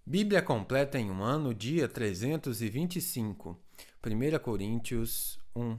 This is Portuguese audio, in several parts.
Bíblia completa em um ano, dia 325. 1 Coríntios 1.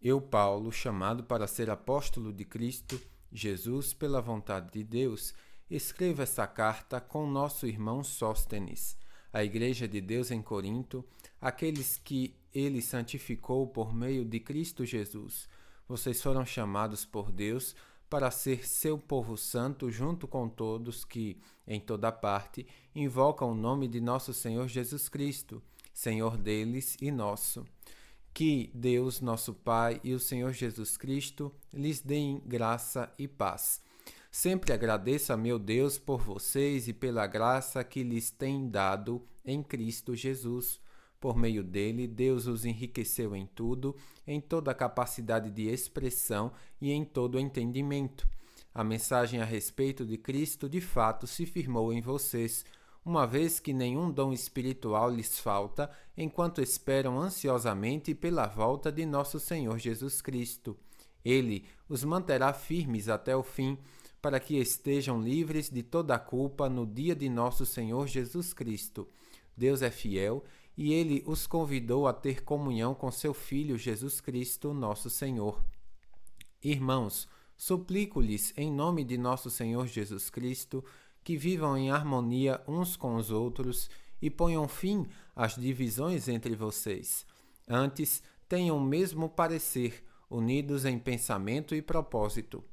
Eu, Paulo, chamado para ser apóstolo de Cristo Jesus pela vontade de Deus, escrevo esta carta com nosso irmão Sóstenes, à Igreja de Deus em Corinto, aqueles que ele santificou por meio de Cristo Jesus. Vocês foram chamados por Deus para ser seu povo santo junto com todos que, em toda parte, invocam o nome de nosso Senhor Jesus Cristo, Senhor deles e nosso. Que Deus, nosso Pai, e o Senhor Jesus Cristo lhes deem graça e paz. Sempre agradeço a meu Deus por vocês e pela graça que lhes tem dado em Cristo Jesus. Por meio dele, Deus os enriqueceu em tudo, em toda a capacidade de expressão e em todo o entendimento. A mensagem a respeito de Cristo, de fato, se firmou em vocês, uma vez que nenhum dom espiritual lhes falta, enquanto esperam ansiosamente pela volta de nosso Senhor Jesus Cristo. Ele os manterá firmes até o fim, para que estejam livres de toda a culpa no dia de nosso Senhor Jesus Cristo. Deus é fiel e ele os convidou a ter comunhão com seu Filho Jesus Cristo, nosso Senhor. Irmãos, suplico-lhes, em nome de nosso Senhor Jesus Cristo, que vivam em harmonia uns com os outros e ponham fim às divisões entre vocês. Antes, tenham o mesmo parecer, unidos em pensamento e propósito.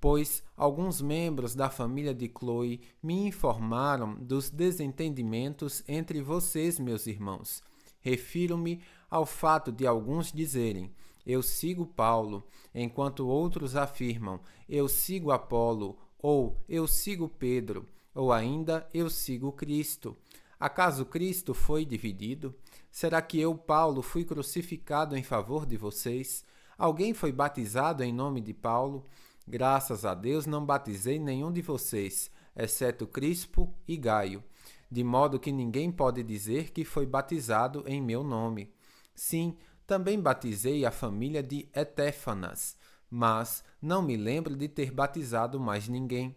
Pois alguns membros da família de Cloe me informaram dos desentendimentos entre vocês, meus irmãos. Refiro-me ao fato de alguns dizerem: eu sigo Paulo, enquanto outros afirmam: eu sigo Apolo, ou eu sigo Pedro, ou ainda eu sigo Cristo. Acaso Cristo foi dividido? Será que eu, Paulo, fui crucificado em favor de vocês? Alguém foi batizado em nome de Paulo? Graças a Deus não batizei nenhum de vocês, exceto Crispo e Gaio, de modo que ninguém pode dizer que foi batizado em meu nome. Sim, também batizei a família de Etéfanas, mas não me lembro de ter batizado mais ninguém,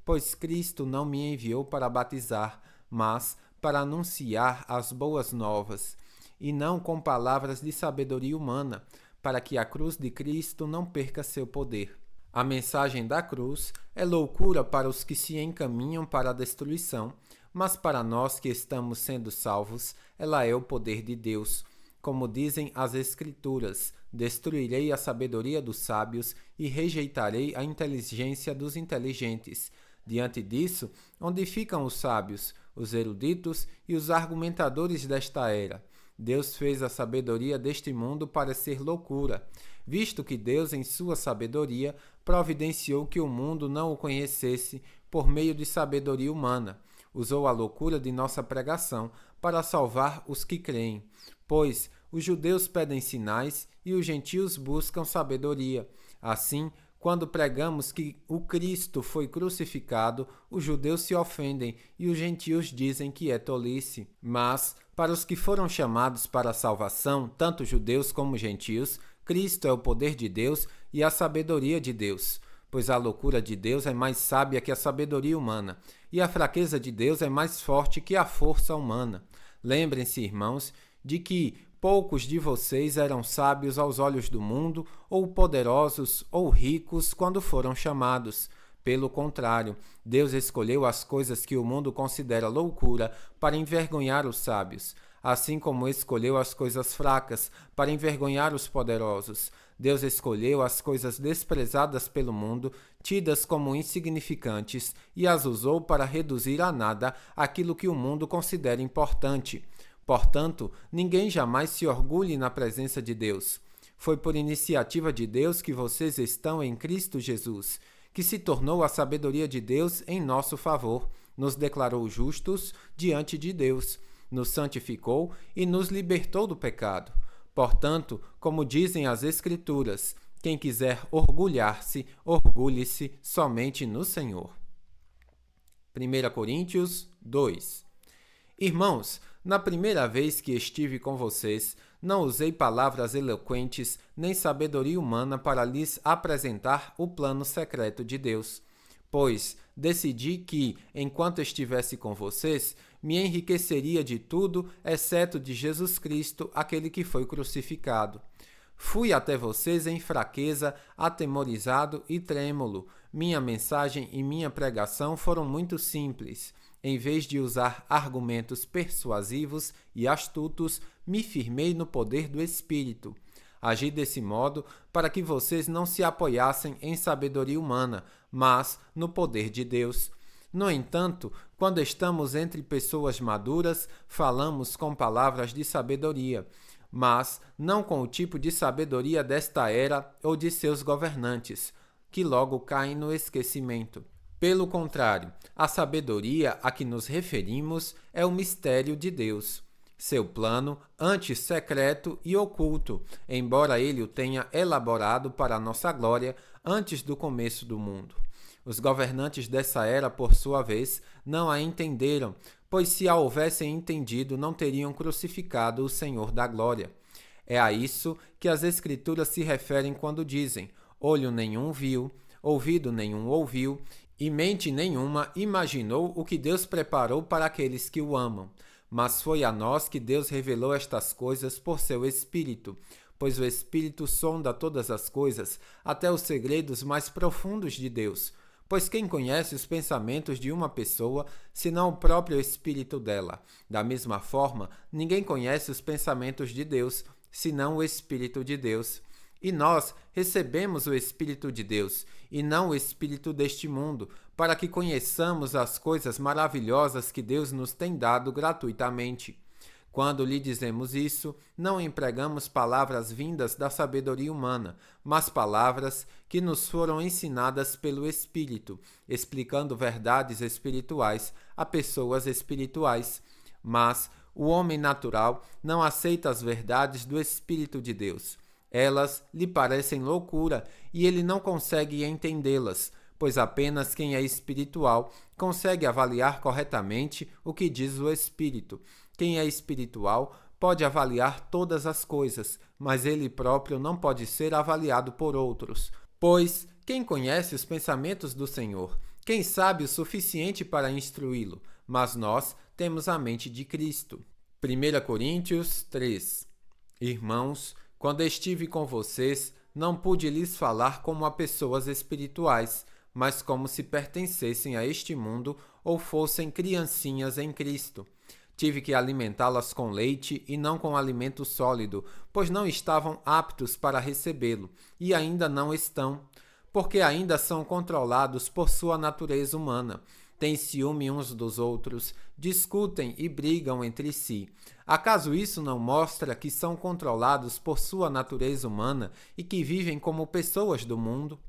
pois Cristo não me enviou para batizar, mas para anunciar as boas novas, e não com palavras de sabedoria humana, para que a cruz de Cristo não perca seu poder. A mensagem da cruz é loucura para os que se encaminham para a destruição, mas para nós que estamos sendo salvos, ela é o poder de Deus. Como dizem as Escrituras, destruirei a sabedoria dos sábios e rejeitarei a inteligência dos inteligentes. Diante disso, onde ficam os sábios, os eruditos e os argumentadores desta era? Deus fez a sabedoria deste mundo parecer loucura, visto que Deus, em sua sabedoria, providenciou que o mundo não o conhecesse por meio de sabedoria humana. Usou a loucura de nossa pregação para salvar os que creem, pois os judeus pedem sinais e os gentios buscam sabedoria. Assim, quando pregamos que o Cristo foi crucificado, os judeus se ofendem e os gentios dizem que é tolice. Mas, para os que foram chamados para a salvação, tanto judeus como gentios, Cristo é o poder de Deus e a sabedoria de Deus. Pois a loucura de Deus é mais sábia que a sabedoria humana, e a fraqueza de Deus é mais forte que a força humana. Lembrem-se, irmãos, de que poucos de vocês eram sábios aos olhos do mundo, ou poderosos, ou ricos, quando foram chamados. Pelo contrário, Deus escolheu as coisas que o mundo considera loucura para envergonhar os sábios, assim como escolheu as coisas fracas para envergonhar os poderosos. Deus escolheu as coisas desprezadas pelo mundo, tidas como insignificantes, e as usou para reduzir a nada aquilo que o mundo considera importante. Portanto, ninguém jamais se orgulhe na presença de Deus. Foi por iniciativa de Deus que vocês estão em Cristo Jesus, que se tornou a sabedoria de Deus em nosso favor, nos declarou justos diante de Deus, nos santificou e nos libertou do pecado. Portanto, como dizem as Escrituras, quem quiser orgulhar-se, orgulhe-se somente no Senhor. 1 Coríntios 2. Irmãos, na primeira vez que estive com vocês, não usei palavras eloquentes nem sabedoria humana para lhes apresentar o plano secreto de Deus. pois decidi que, enquanto estivesse com vocês, me enriqueceria de tudo, exceto de Jesus Cristo, aquele que foi crucificado. Fui até vocês em fraqueza, atemorizado e trêmulo. Minha mensagem e minha pregação foram muito simples. Em vez de usar argumentos persuasivos e astutos, me firmei no poder do Espírito. Agi desse modo para que vocês não se apoiassem em sabedoria humana, mas no poder de Deus. No entanto, quando estamos entre pessoas maduras, falamos com palavras de sabedoria, mas não com o tipo de sabedoria desta era ou de seus governantes, que logo caem no esquecimento. Pelo contrário, a sabedoria a que nos referimos é o mistério de Deus. Seu plano, antes secreto e oculto, embora ele o tenha elaborado para a nossa glória antes do começo do mundo. Os governantes dessa era, por sua vez, não a entenderam, pois se a houvessem entendido, não teriam crucificado o Senhor da glória. É a isso que as Escrituras se referem quando dizem: olho nenhum viu, ouvido nenhum ouviu, e mente nenhuma imaginou o que Deus preparou para aqueles que o amam. Mas foi a nós que Deus revelou estas coisas por seu Espírito, pois o Espírito sonda todas as coisas, até os segredos mais profundos de Deus. Pois quem conhece os pensamentos de uma pessoa, senão o próprio Espírito dela? Da mesma forma, ninguém conhece os pensamentos de Deus, senão o Espírito de Deus. E nós recebemos o Espírito de Deus, e não o Espírito deste mundo, para que conheçamos as coisas maravilhosas que Deus nos tem dado gratuitamente. Quando lhe dizemos isso, não empregamos palavras vindas da sabedoria humana, mas palavras que nos foram ensinadas pelo Espírito, explicando verdades espirituais a pessoas espirituais. Mas o homem natural não aceita as verdades do Espírito de Deus. Elas lhe parecem loucura e ele não consegue entendê-las, pois apenas quem é espiritual consegue avaliar corretamente o que diz o Espírito. Quem é espiritual pode avaliar todas as coisas, mas ele próprio não pode ser avaliado por outros. Pois quem conhece os pensamentos do Senhor? Quem sabe o suficiente para instruí-lo? Mas nós temos a mente de Cristo. 1 Coríntios 3. Irmãos, quando estive com vocês, não pude lhes falar como a pessoas espirituais, mas como se pertencessem a este mundo ou fossem criancinhas em Cristo. Tive que alimentá-las com leite e não com alimento sólido, pois não estavam aptos para recebê-lo, e ainda não estão, porque ainda são controlados por sua natureza humana. Têm ciúme uns dos outros, discutem e brigam entre si. Acaso isso não mostra que são controlados por sua natureza humana e que vivem como pessoas do mundo?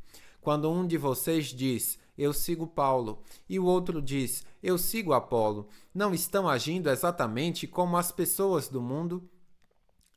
Quando um de vocês diz: eu sigo Paulo, e o outro diz: eu sigo Apolo, não estão agindo exatamente como as pessoas do mundo?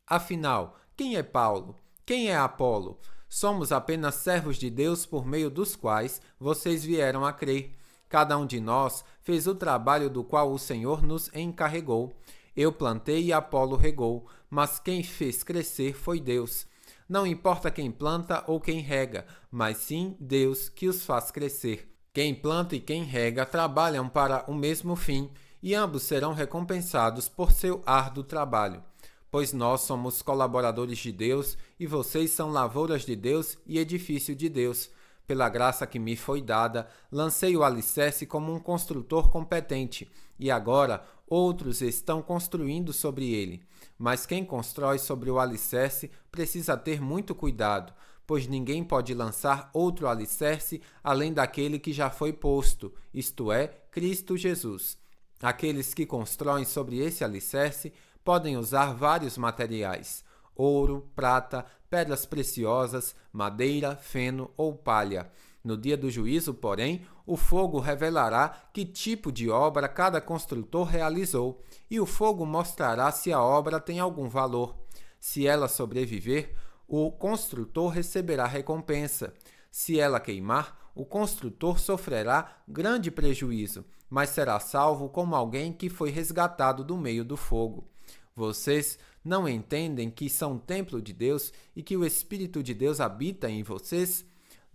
Afinal, quem é Paulo? Quem é Apolo? Somos apenas servos de Deus por meio dos quais vocês vieram a crer. Cada um de nós fez o trabalho do qual o Senhor nos encarregou. Eu plantei e Apolo regou, mas quem fez crescer foi Deus. Não importa quem planta ou quem rega, mas sim Deus que os faz crescer. Quem planta e quem rega trabalham para o mesmo fim, e ambos serão recompensados por seu árduo trabalho. Pois nós somos colaboradores de Deus, e vocês são lavouras de Deus e edifício de Deus. Pela graça que me foi dada, lancei o alicerce como um construtor competente, e agora outros estão construindo sobre ele. Mas quem constrói sobre o alicerce precisa ter muito cuidado, pois ninguém pode lançar outro alicerce além daquele que já foi posto, isto é, Cristo Jesus. Aqueles que constroem sobre esse alicerce podem usar vários materiais: ouro, prata, pedras preciosas, madeira, feno ou palha. No dia do juízo, porém, o fogo revelará que tipo de obra cada construtor realizou, e o fogo mostrará se a obra tem algum valor. Se ela sobreviver, o construtor receberá recompensa. Se ela queimar, o construtor sofrerá grande prejuízo, mas será salvo como alguém que foi resgatado do meio do fogo. Vocês não entendem que são templo de Deus e que o Espírito de Deus habita em vocês?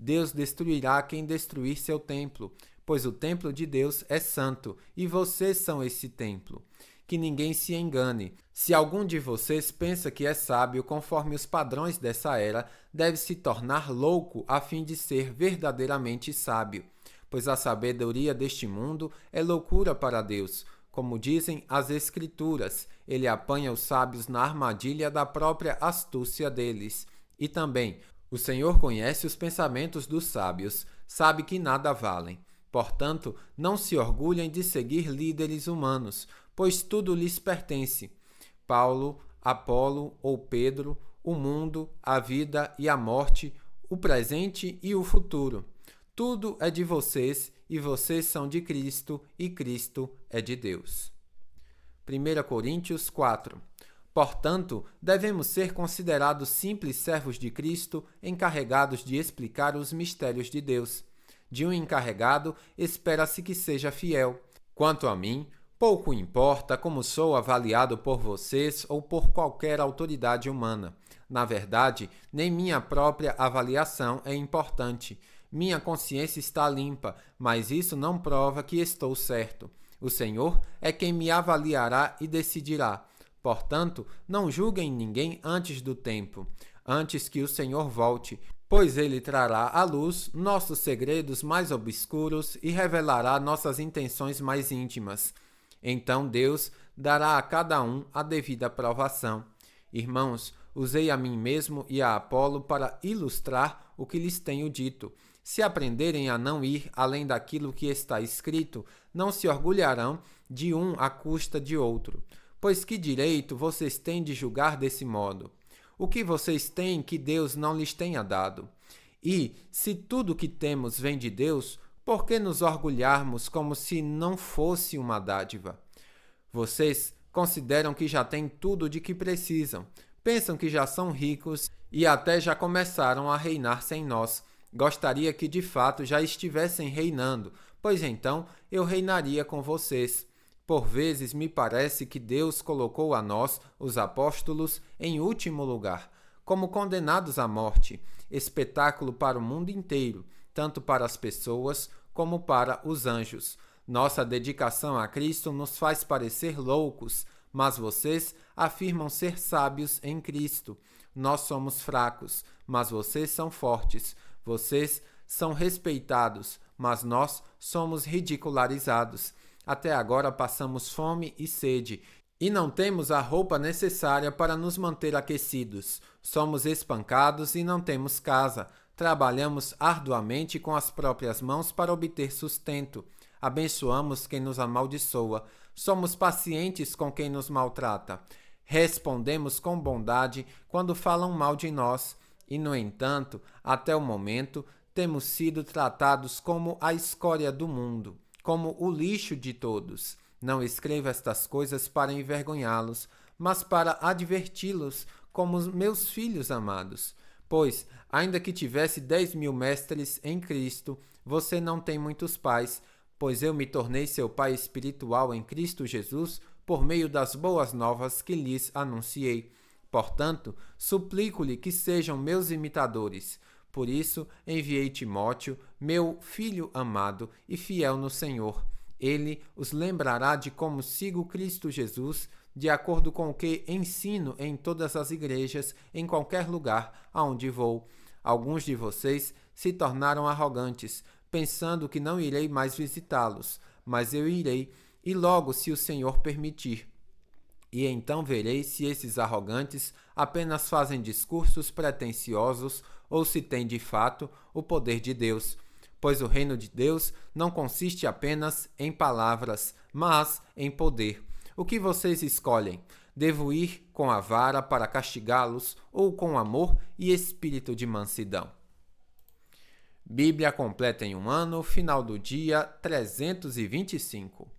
Deus destruirá quem destruir seu templo, pois o templo de Deus é santo e vocês são esse templo. Que ninguém se engane. Se algum de vocês pensa que é sábio conforme os padrões dessa era, deve se tornar louco a fim de ser verdadeiramente sábio. Pois a sabedoria deste mundo é loucura para Deus. Como dizem as Escrituras, ele apanha os sábios na armadilha da própria astúcia deles. E também, o Senhor conhece os pensamentos dos sábios, sabe que nada valem. Portanto, não se orgulhem de seguir líderes humanos, pois tudo lhes pertence. Paulo, Apolo ou Pedro, o mundo, a vida e a morte, o presente e o futuro. Tudo é de vocês e vocês são de Cristo e Cristo é de Deus. 1 Coríntios 4. Portanto, devemos ser considerados simples servos de Cristo, encarregados de explicar os mistérios de Deus. De um encarregado, espera-se que seja fiel. Quanto a mim, pouco importa como sou avaliado por vocês ou por qualquer autoridade humana. Na verdade, nem minha própria avaliação é importante. Minha consciência está limpa, mas isso não prova que estou certo. O Senhor é quem me avaliará e decidirá. Portanto, não julguem ninguém antes do tempo, antes que o Senhor volte, pois ele trará à luz nossos segredos mais obscuros e revelará nossas intenções mais íntimas. Então Deus dará a cada um a devida provação. Irmãos, usei a mim mesmo e a Apolo para ilustrar o que lhes tenho dito. Se aprenderem a não ir além daquilo que está escrito, não se orgulharão de um à custa de outro. Pois que direito vocês têm de julgar desse modo? O que vocês têm que Deus não lhes tenha dado? E, se tudo que temos vem de Deus, por que nos orgulharmos como se não fosse uma dádiva? Vocês consideram que já têm tudo de que precisam, pensam que já são ricos e até já começaram a reinar sem nós. Gostaria que de fato já estivessem reinando, pois então eu reinaria com vocês. Por vezes me parece que Deus colocou a nós, os apóstolos, em último lugar, como condenados à morte, espetáculo para o mundo inteiro, tanto para as pessoas como para os anjos. Nossa dedicação a Cristo nos faz parecer loucos, mas vocês afirmam ser sábios em Cristo. Nós somos fracos, mas vocês são fortes. Vocês são respeitados, mas nós somos ridicularizados. Até agora passamos fome e sede, e não temos a roupa necessária para nos manter aquecidos. Somos espancados e não temos casa. Trabalhamos arduamente com as próprias mãos para obter sustento. Abençoamos quem nos amaldiçoa. Somos pacientes com quem nos maltrata. Respondemos com bondade quando falam mal de nós. E, no entanto, até o momento, temos sido tratados como a escória do mundo, como o lixo de todos. Não escrevo estas coisas para envergonhá-los, mas para adverti-los como os meus filhos amados. Pois, ainda que tivesse 10.000 mestres em Cristo, você não tem muitos pais, pois eu me tornei seu pai espiritual em Cristo Jesus por meio das boas novas que lhes anunciei. Portanto, suplico-lhe que sejam meus imitadores. Por isso, enviei Timóteo, meu filho amado e fiel no Senhor. Ele os lembrará de como sigo Cristo Jesus, de acordo com o que ensino em todas as igrejas, em qualquer lugar aonde vou. Alguns de vocês se tornaram arrogantes, pensando que não irei mais visitá-los, mas eu irei, e logo se o Senhor permitir. E então verei se esses arrogantes apenas fazem discursos pretensiosos ou se têm de fato o poder de Deus. Pois o reino de Deus não consiste apenas em palavras, mas em poder. O que vocês escolhem? Devo ir com a vara para castigá-los ou com amor e espírito de mansidão? Bíblia completa em um ano, final do dia 325.